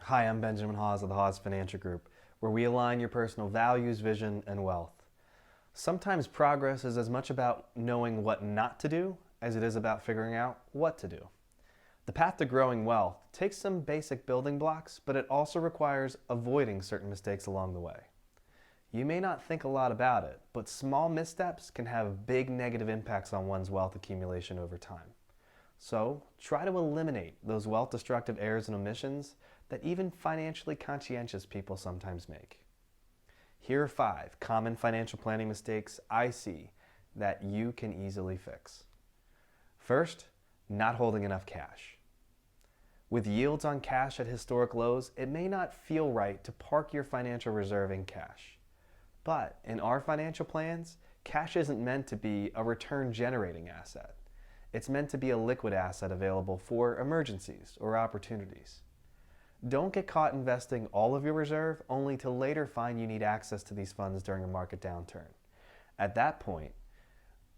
Hi, I'm Benjamin Hawes of the Hawes Financial Group, where we align your personal values, vision, and wealth. Sometimes progress is as much about knowing what not to do as it is about figuring out what to do. The path to growing wealth takes some basic building blocks, but it also requires avoiding certain mistakes along the way. You may not think a lot about it, but small missteps can have big negative impacts on one's wealth accumulation over time. So try to eliminate those wealth-destructive errors and omissions that even financially conscientious people sometimes make. Here are 5 common financial planning mistakes I see that you can easily fix. First, not holding enough cash. With yields on cash at historic lows, it may not feel right to park your financial reserve in cash. But in our financial plans, cash isn't meant to be a return-generating asset. It's meant to be a liquid asset available for emergencies or opportunities. Don't get caught investing all of your reserve only to later find you need access to these funds during a market downturn. At that point,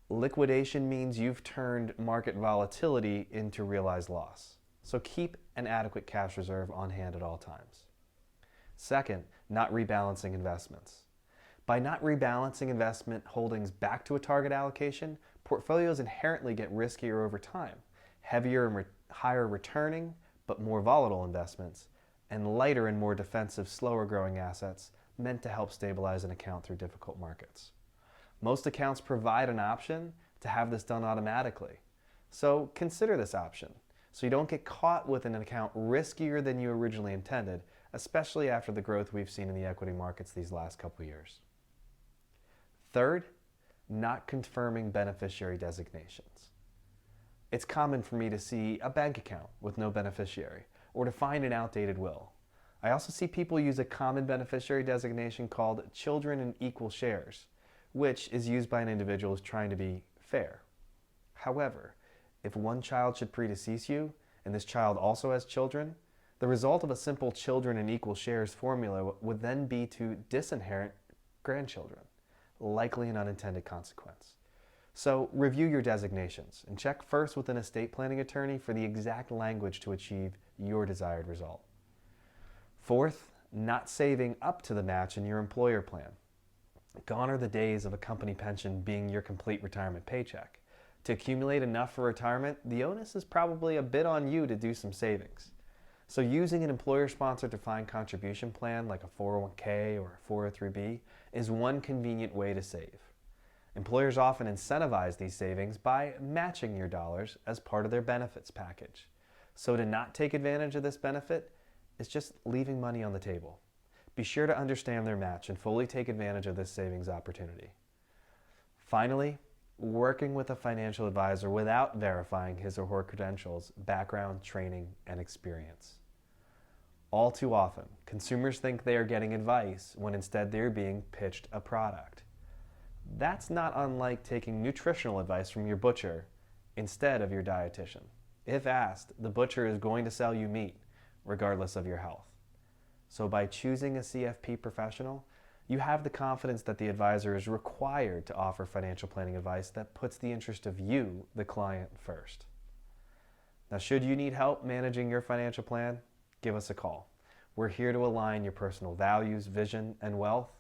liquidation means you've turned market volatility into realized loss. So keep an adequate cash reserve on hand at all times. Second, not rebalancing investments. By not rebalancing investment holdings back to a target allocation, portfolios inherently get riskier over time. Heavier and higher returning, but more volatile investments, and lighter and more defensive, slower growing assets meant to help stabilize an account through difficult markets. Most accounts provide an option to have this done automatically. So consider this option so you don't get caught with an account riskier than you originally intended, especially after the growth we've seen in the equity markets these last couple of years. Third, not confirming beneficiary designations. It's common for me to see a bank account with no beneficiary or to find an outdated will. I also see people use a common beneficiary designation called children in equal shares, which is used by an individual who's trying to be fair. However, if one child should predecease you and this child also has children, the result of a simple children in equal shares formula would then be to disinherit grandchildren, likely an unintended consequence. So review your designations and check first with an estate planning attorney for the exact language to achieve your desired result. Fourth, not saving up to the match in your employer plan. Gone are the days of a company pension being your complete retirement paycheck. To accumulate enough for retirement, the onus is probably a bit on you to do some savings. So using an employer-sponsored defined contribution plan like a 401k or a 403b is one convenient way to save. Employers often incentivize these savings by matching your dollars as part of their benefits package. So to not take advantage of this benefit is just leaving money on the table. Be sure to understand their match and fully take advantage of this savings opportunity. Finally, working with a financial advisor without verifying his or her credentials, background, training, and experience. All too often, consumers think they are getting advice when instead they're being pitched a product. That's not unlike taking nutritional advice from your butcher instead of your dietitian. If asked, the butcher is going to sell you meat, regardless of your health. So by choosing a CFP professional, you have the confidence that the advisor is required to offer financial planning advice that puts the interest of you, the client, first. Now, should you need help managing your financial plan, give us a call. We're here to align your personal values, vision, and wealth,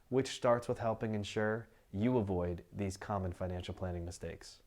which starts with helping ensure you avoid these common financial planning mistakes.